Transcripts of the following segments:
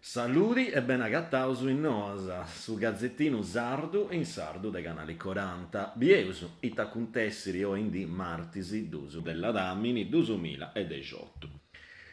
Saluti e ben agattausu in nosa, su Gazzettino Sardu e in Sardu dei canali 40. Bieusu, ita contessiri o in di martisi dusu della Damini 2018.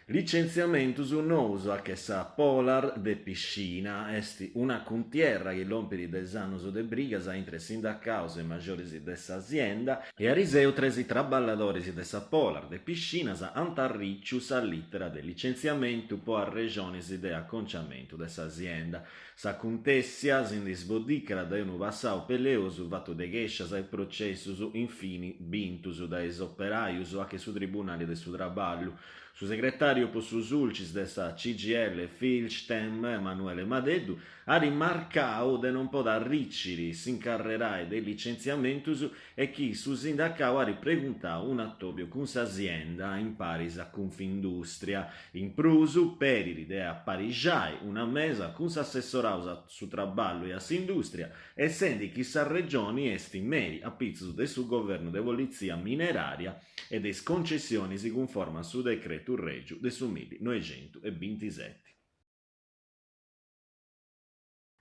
Licenziamento su nouso a che sa Polar de Piscina, esti una cuntierra che l'omperi des annos de brigas intre sindacaus e maggioris dessa azienda e a riseu tresi traballadores dessa Polar de Piscinas antarriccius a littera de licenziamento po a regiones de acconciamento dessa azienda. Sa contessia s'indisbodicra da unu vassau peleosu vato de gescias e processus infini bintus da esoperaius a che su tribunali de su traballu. Su segretario per su sulcis dessa CGL Filstem Emanuele Madeddu ha rimarcato de non poter ricciri s'incarrerai del licenziamentus e chi su sindacau ha ripreguntato un attobio con s'azienda in paris a Confindustria. In prusu per l'idea parigiai una mesa con s'assessorau su traballo e a s'industria essendo chi sa regioni esti meri a pizzu de su governo de polizia mineraria e des concessioni si conforma su decreto Reggio de su 1927.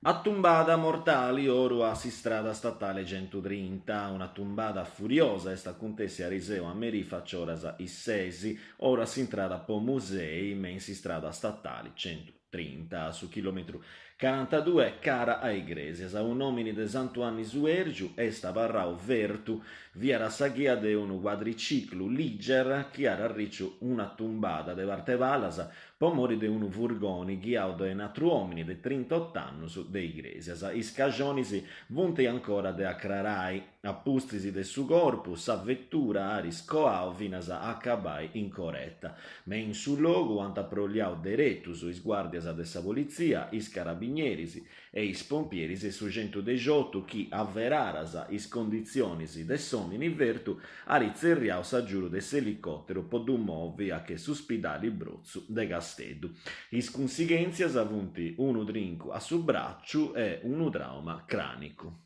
A tumbada mortali oro a si strada statale 130, una tumbada furiosa esta contesse a Riseo a Meri faccioras Issesi, ora si intrada po musei mensi strada statali 130 su chilometro 42 cara a Iglesias, a un nomine de Santo Anni Suergiu esta varrau vertu via la saghia de un quadriciclo liger che era riccio una tumbada de Vartevalas pomori de unu furgoni ghiau de natru omini de 38 annus de Iglesias. Is cagionis vunti ancora de acrarai, appustisi de su corpu, sa vettura aris coau finas a accabai incorretta. Me in su logu anta progliau deretus is guardias de sa polizia, is carabinieris e is pompieris su 118 chi avveraras is condizionis de somini vertu ari zerriau sa giuro de s'elicottero podumovi a che su spidali bruzzu de Casteddu. Is conseguenzias avunti unu trincu a su bracciu e unu trauma cranico.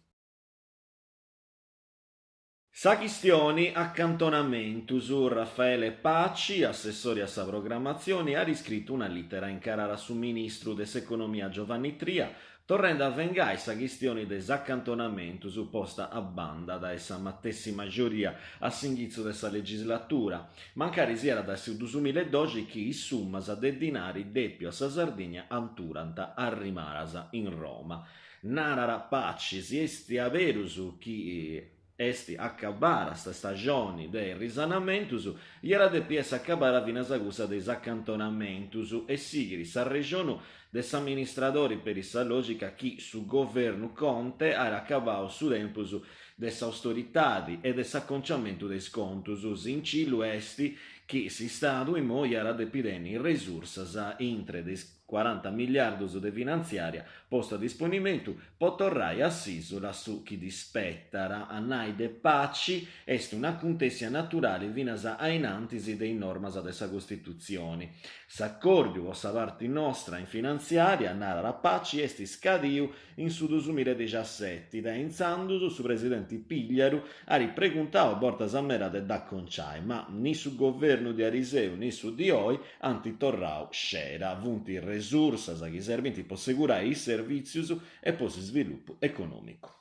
Sa chistioni accantonamentu su Raffaele Pacci, assessore a sa programmazione, ha riscritto una lettera in carara su ministro dell'economia Giovanni Tria, torrendo a vengai sa chistioni desaccantonamentu su posta a banda da essa mattessi maggioria a singizio dessa legislatura. Mancari si era da su 2012 chi is summas de dinari deppio a sa Sardigna anturanta a rimarasa in Roma. Narara Pacci si esti averusu chi esti accabara sta stagioni de risanamentus iera de pies accabara finas gusa de accantonamentus e sigri sa regionu des amministratori per issa logica chi su governo Conte era accabau su tempus des autoritadi e des acconciamentu des contus in cilu esti chi si stadu in mo iera de pideni resursas intre des 40 miliardus de finanziaria posta a disponimento potorrai assisola su chi dispettara a naide paci est una contessia naturale vinasa ainantisi dei normas ad essa costituzione. S'accordio o sa parte nostra in finanziaria narra paci esti scadiu in su 2017 da inzandus su presidente Pigliaru a ripreguntao bortas a mera de da conciai ma ni su governo di Ariseu ni su di oi antitorrau scera vunti resursas a chi serventi po assicurare i servizius e po si sviluppo economico.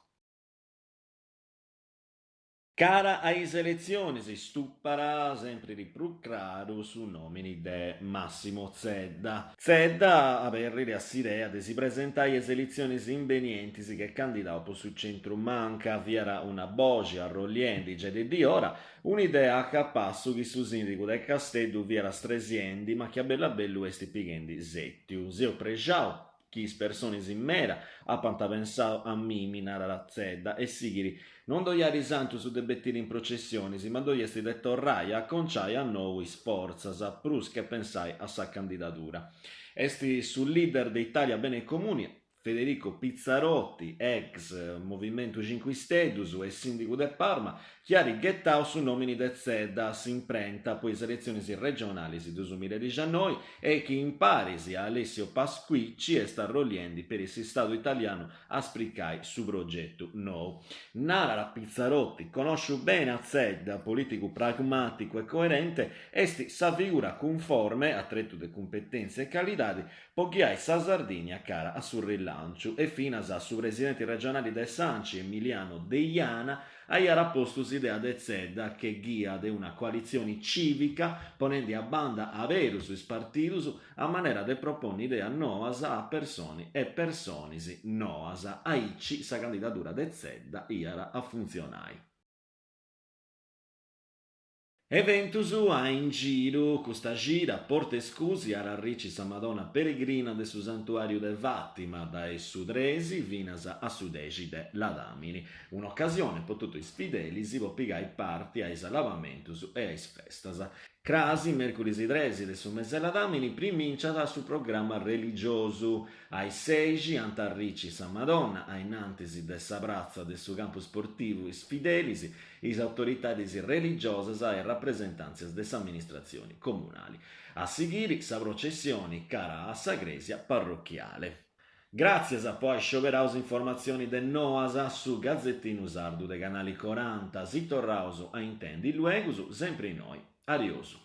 Cara ai elezioni si stuppara sempre di più claro su nomini de Massimo Zedda. Zedda aperri a s'idea de si presentare alle elezioni invenienti che candidato su centro manca viera una voce arroglienti già di ora un'idea a capasso che su sindaco del Casteddu viera stresiendi ma che a bella bello esti pighendi zettiu. Zio pregiau chi persone in mera a panta pensao a miminar la Zedda e sigiri non doiari santo su debettire in processioni, ma doiesti detto rai a conciai a noi sforzas a prus che pensai a sa candidatura. Esti sul leader d'Italia Bene Comuni Federico Pizzarotti, ex Movimento 5 Stelle e sindaco de Parma, chiari gettau su nomini de Zedda si imprenta poi elezioni regionali di 2019 e che in parisi a Alessio Pasquicci e sta rolliendi per il Stato italiano a spricai su progetto no. Nara la Pizzarotti conosce bene a Zedda, politico pragmatico e coerente, esti sa figura conforme a tretto de competenze e qualità, poiché sa Sardigna cara a sul rilancio e fino a su presidenti regionali de Sanci Emiliano Deiana aiera posto idea de Zedda che guia de una coalizione civica ponendo a banda averu sui partidos a manera de propone idea noasa a persone e personisi noasa aici sa candidatura de Zedda iara a funzionare. Eventus a in giro, questa gira porta scusi a ricci sa Madonna peregrina del suo santuario de Fatima da Sudresi vinas a Sudegi de Ladamini. Un'occasione potuto sfideli si può pigai parti ai salavamentus e ai festas. Crasi, mercoledì 13 del suo mese Ladamini, priminciata sul programma religioso. Ai Seigi, Antarricci San Madonna, ai Nantesi de Sabrazza del suo campo sportivo sfidelisi, le autorità religiose e rappresentanze delle amministrazioni comunali. A seguire, sa processione cara a Sagresia parrocchiale. Grazie a poi scioperause informazioni del Noasa su Gazzettino Sardo dei canali 40, si torrauso a intendi luegusu, sempre noi. Arioso.